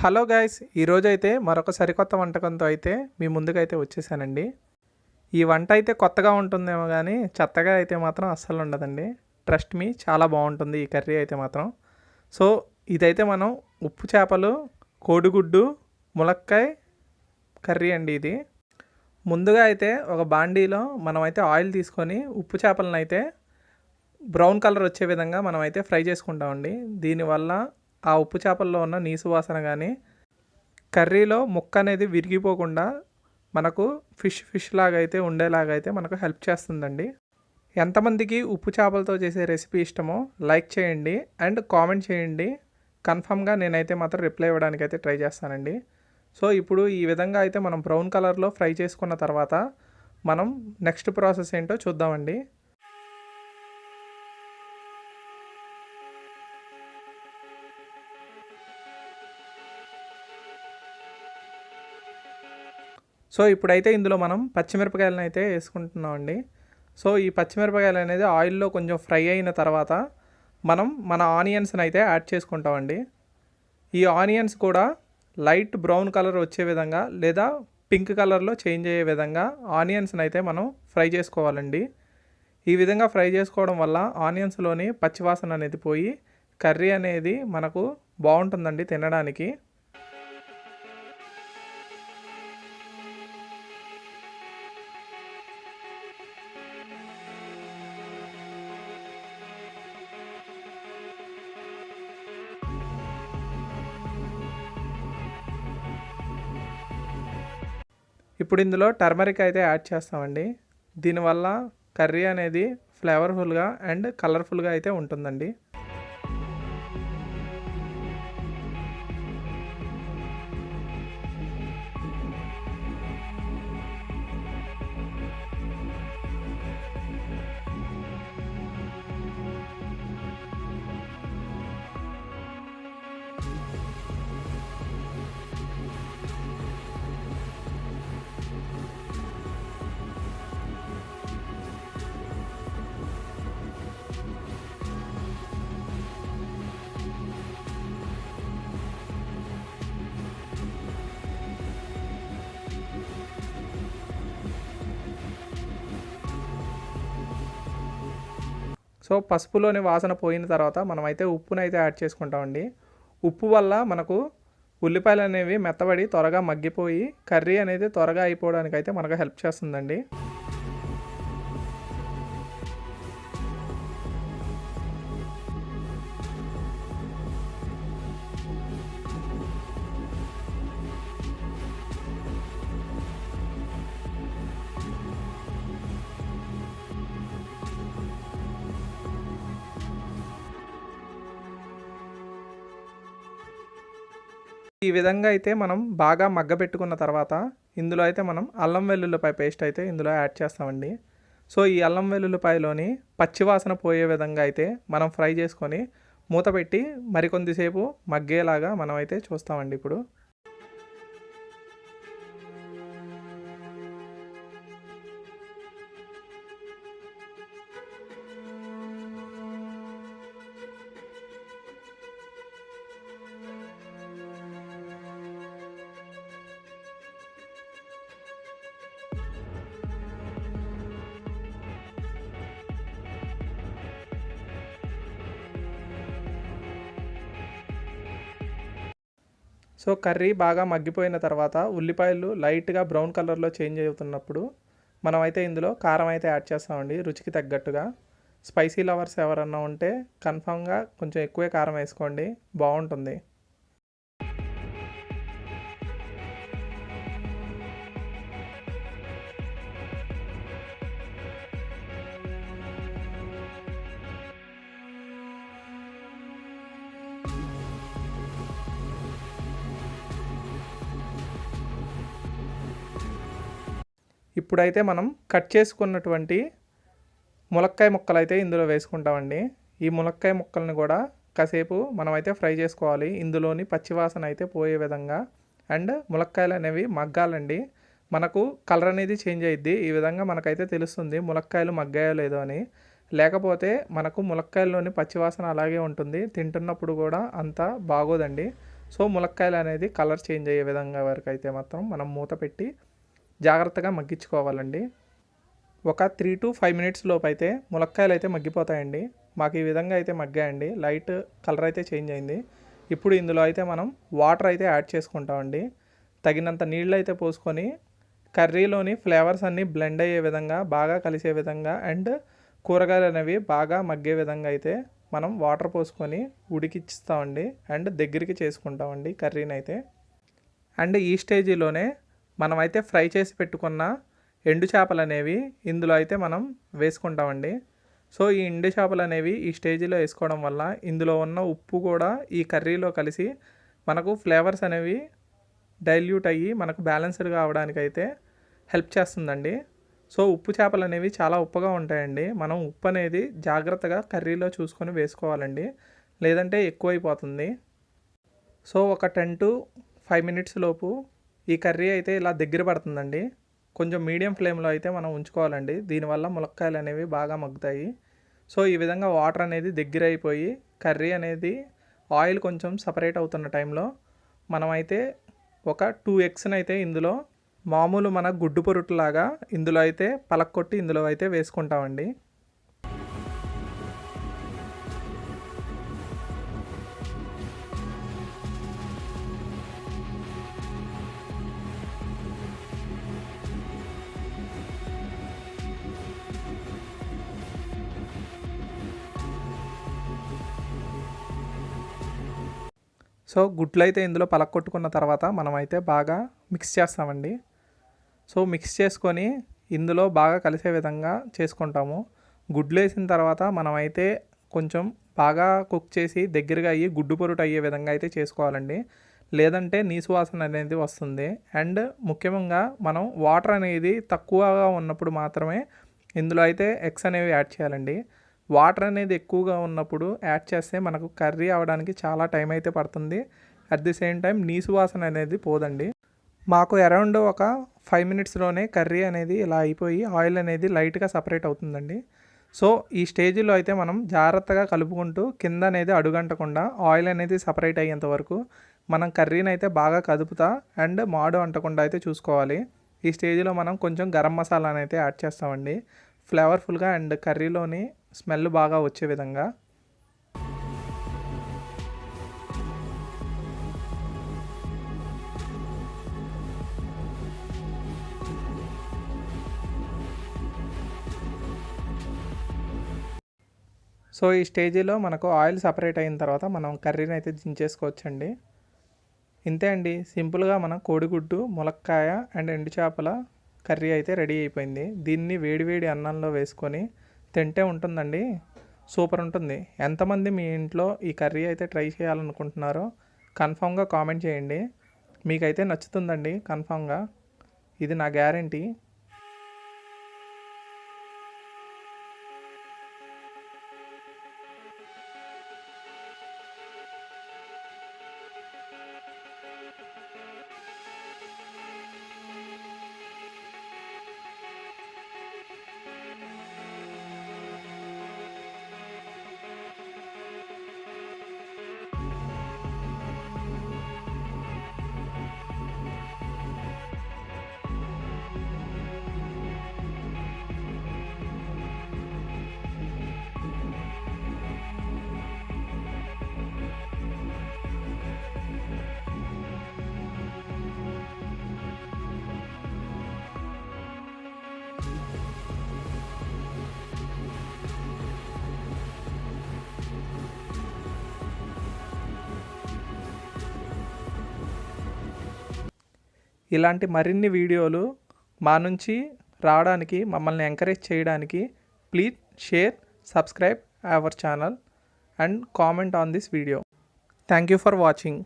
Hello guys, ఈరోజైతే మరొక సరికొత్త వంటకంతో అయితే మీ ముందుకైతే వచ్చేసానండి. ఈ వంట అయితే కొత్తగా ఉంటుందేమో కానీ చెత్తగా అయితే మాత్రం అస్సలు ఉండదండి. ట్రస్ట్ మీ, చాలా బాగుంటుంది ఈ కర్రీ అయితే మాత్రం. సో ఇదైతే మనం ఉప్పు చేపలు, కోడిగుడ్డు, ములక్కాయ కర్రీ అండి ఇది. ముందుగా అయితే ఒక బాండీలో మనమైతే ఆయిల్ తీసుకొని ఉప్పు చేపలను అయితే బ్రౌన్ కలర్ వచ్చే విధంగా మనమైతే ఫ్రై చేసుకుంటామండి. దీనివల్ల ఆ ఉప్పు చేపల్లో ఉన్న నీసు వాసన కానీ కర్రీలో ముక్క అనేది విరిగిపోకుండా మనకు ఫిష్ లాగా అయితే ఉండేలాగా అయితే మనకు హెల్ప్ చేస్తుందండి. ఎంతమందికి ఉప్పు చేపలతో చేసే రెసిపీ ఇష్టమో లైక్ చేయండి అండ్ కామెంట్ చేయండి. కన్ఫామ్గా నేనైతే మాత్రం రిప్లై ఇవ్వడానికి అయితే ట్రై చేస్తానండి. సో ఇప్పుడు ఈ విధంగా అయితే మనం బ్రౌన్ కలర్లో ఫ్రై చేసుకున్న తర్వాత మనం నెక్స్ట్ ప్రాసెస్ ఏంటో చూద్దామండి. సో ఇప్పుడైతే ఇందులో మనం పచ్చిమిరపకాయలను అయితే వేసుకుంటున్నామండి. సో ఈ పచ్చిమిరపకాయలు అనేది ఆయిల్లో కొంచెం ఫ్రై అయిన తర్వాత మనం మన ఆనియన్స్ని అయితే యాడ్ చేసుకుంటామండి. ఈ ఆనియన్స్ కూడా లైట్ బ్రౌన్ కలర్ వచ్చే విధంగా లేదా పింక్ కలర్లో చేంజ్ అయ్యే విధంగా ఆనియన్స్ని అయితే మనం ఫ్రై చేసుకోవాలండి. ఈ విధంగా ఫ్రై చేసుకోవడం వల్ల ఆనియన్స్లోని పచ్చివాసన అనేది పోయి కర్రీ అనేది మనకు బాగుంటుందండి తినడానికి. ఇప్పుడు ఇందులో టర్మరిక్ అయితే యాడ్ చేస్తామండి. దీనివల్ల కర్రీ అనేది ఫ్లేవర్ఫుల్గా అండ్ కలర్ఫుల్గా అయితే ఉంటుందండి. సో పసుపులోని వాసన పోయిన తర్వాత మనమైతే ఉప్పునైతే యాడ్ చేసుకుంటామండి. ఉప్పు వల్ల మనకు ఉల్లిపాయలు అనేవి మెత్తబడి త్వరగా మగ్గిపోయి కర్రీ అనేది త్వరగా అయిపోవడానికి అయితే మనకు హెల్ప్ చేస్తుందండి. ఈ విధంగా అయితే మనం బాగా మగ్గబెట్టుకున్న తర్వాత ఇందులో అయితే మనం అల్లం వెల్లుల్లిపాయ పేస్ట్ అయితే ఇందులో యాడ్ చేస్తామండి. సో ఈ అల్లం వెల్లుల్లిపాయలోని పచ్చివాసన పోయే విధంగా అయితే మనం ఫ్రై చేసుకొని మూత పెట్టి మరికొందిసేపు మగ్గేలాగా మనం అయితే చూస్తామండి. ఇప్పుడు సో కర్రీ బాగా మగ్గిపోయిన తర్వాత ఉల్లిపాయలు లైట్గా బ్రౌన్ కలర్లో చేంజ్ అవుతున్నప్పుడు మనమైతే ఇందులో కారం అయితే యాడ్ చేస్తామండి రుచికి తగ్గట్టుగా. స్పైసీ లవర్స్ ఎవరన్నా ఉంటే కన్ఫామ్గా కొంచెం ఎక్కువే కారం వేసుకోండి, బాగుంటుంది. ఇప్పుడైతే మనం కట్ చేసుకున్నటువంటి ములక్కాయ ముక్కలు అయితే ఇందులో వేసుకుంటామండి. ఈ ములక్కాయ ముక్కల్ని కూడా కాసేపు మనమైతే ఫ్రై చేసుకోవాలి, ఇందులోని పచ్చివాసన అయితే పోయే విధంగా. అండ్ ములక్కాయలు అనేవి మగ్గాలండి. మనకు కలర్ అనేది చేంజ్ అయ్యిద్ది. ఈ విధంగా మనకైతే తెలుస్తుంది ములక్కాయలు మగ్గాయో లేదో అని. లేకపోతే మనకు ములక్కాయల్లోని పచ్చివాసన అలాగే ఉంటుంది, తింటున్నప్పుడు కూడా అంత బాగోదండి. సో ములక్కాయలు అనేది కలర్ చేంజ్ అయ్యే విధంగా వరకు అయితే మాత్రం మనం మూత పెట్టి జాగ్రత్తగా మగ్గించుకోవాలండి. ఒక 3 to 5 మినిట్స్ లోపు అయితే ములక్కాయలు అయితే మగ్గిపోతాయండి. మాకు ఈ విధంగా అయితే మగ్గాయండి. లైట్ కలర్ అయితే చేంజ్ అయింది. ఇప్పుడు ఇందులో అయితే మనం వాటర్ అయితే యాడ్ చేసుకుంటామండి. తగినంత నీళ్ళు అయితే పోసుకొని కర్రీలోని ఫ్లేవర్స్ అన్నీ బ్లెండ్ అయ్యే విధంగా, బాగా కలిసే విధంగా అండ్ కూరగాయలు అనేవి బాగా మగ్గే విధంగా అయితే మనం వాటర్ పోసుకొని ఉడికిస్తామండి అండ్ దగ్గరికి చేసుకుంటామండి కర్రీని అయితే. అండ్ ఈ స్టేజీలోనే మనమైతే ఫ్రై చేసి పెట్టుకున్న ఎండు చేపలు అనేవి ఇందులో అయితే మనం వేసుకుంటామండి. సో ఈ ఎండు చేపలు అనేవి ఈ స్టేజీలో వేసుకోవడం వల్ల ఇందులో ఉన్న ఉప్పు కూడా ఈ కర్రీలో కలిసి మనకు ఫ్లేవర్స్ అనేవి డైల్యూట్ అయ్యి మనకు బ్యాలెన్స్డ్గా అవడానికైతే హెల్ప్ చేస్తుందండి. సో ఉప్పు చేపలు అనేవి చాలా ఉప్పుగా ఉంటాయండి. మనం ఉప్పు అనేది జాగ్రత్తగా కర్రీలో చూసుకొని వేసుకోవాలండి, లేదంటే ఎక్కువైపోతుంది. సో ఒక 10 to 5 మినిట్స్ లోపు ఈ కర్రీ అయితే ఇలా దగ్గర పడుతుందండి. కొంచెం మీడియం ఫ్లేమ్లో అయితే మనం ఉంచుకోవాలండి. దీనివల్ల ములక్కాయలు అనేవి బాగా మగ్గుతాయి. సో ఈ విధంగా వాటర్ అనేది దగ్గర అయిపోయి కర్రీ అనేది ఆయిల్ కొంచెం సపరేట్ అవుతున్న టైంలో మనమైతే ఒక 2 ఎగ్స్ని అయితే ఇందులో మామూలు మన గుడ్డు పొరుట్లాగా ఇందులో అయితే పలక్కొట్టి ఇందులో అయితే వేసుకుంటామండి. సో గుడ్లు అయితే ఇందులో పలక్కొట్టుకున్న తర్వాత మనమైతే బాగా మిక్స్ చేస్తామండి. సో మిక్స్ చేసుకొని ఇందులో బాగా కలిసే విధంగా చేసుకుంటాము. గుడ్లు వేసిన తర్వాత మనమైతే కొంచెం బాగా కుక్ చేసి దగ్గరగా అయ్యి గుడ్డు పొరుటు అయ్యే విధంగా అయితే చేసుకోవాలండి, లేదంటే నీసు వాసన అనేది వస్తుంది. అండ్ ముఖ్యంగా మనం వాటర్ అనేది తక్కువగా ఉన్నప్పుడు మాత్రమే ఇందులో అయితే ఎగ్స్ అనేవి యాడ్ చేయాలండి. వాటర్ అనేది ఎక్కువగా ఉన్నప్పుడు యాడ్ చేస్తే మనకు కర్రీ అవ్వడానికి చాలా టైం అయితే పడుతుంది. అట్ ది సేమ్ టైం నీసు వాసన అనేది పోదండి. మాకు అరౌండ్ ఒక 5 మినిట్స్లోనే కర్రీ అనేది ఇలా అయిపోయి ఆయిల్ అనేది లైట్గా సపరేట్ అవుతుందండి. సో ఈ స్టేజ్లో అయితే మనం జాగ్రత్తగా కలుపుకుంటూ కింద అనేది అడుగంటకుండా ఆయిల్ అనేది సపరేట్ అయ్యేంత వరకు మనం కర్రీని అయితే బాగా కదుపుతా అండ్ మాడు అంటకుండా అయితే చూసుకోవాలి. ఈ స్టేజ్లో మనం కొంచెం గరం మసాలాని అయితే యాడ్ చేస్తామండి, ఫ్లేవర్ఫుల్గా అండ్ కర్రీలోని స్మెల్ బాగా వచ్చే విధంగా. సో ఈ స్టేజీలో మనకు ఆయిల్ సపరేట్ అయిన తర్వాత మనం కర్రీని అయితే దించేసుకోవచ్చండి. ఇంతే అండి, సింపుల్గా మన కోడిగుడ్డు, ములక్కాయ అండ్ ఎండు చేపల కర్రీ అయితే రెడీ అయిపోయింది. దీన్ని వేడివేడి అన్నంలో వేసుకొని తింటే ఉంటుందండి, సూపర్ ఉంటుంది. ఎంతమంది మీ ఇంట్లో ఈ కర్రీ అయితే ట్రై చేయాలనుకుంటున్నారో కన్ఫామ్గా కామెంట్ చేయండి. మీకైతే నచ్చుతుందండి కన్ఫామ్గా, ఇది నా గ్యారంటీ. ఇలాంటి మరిన్ని వీడియోలు మా నుంచి రావడానికి, మమ్మల్ని ఎంకరేజ్ చేయడానికి please share, subscribe our channel and comment on this video. Thank you for watching.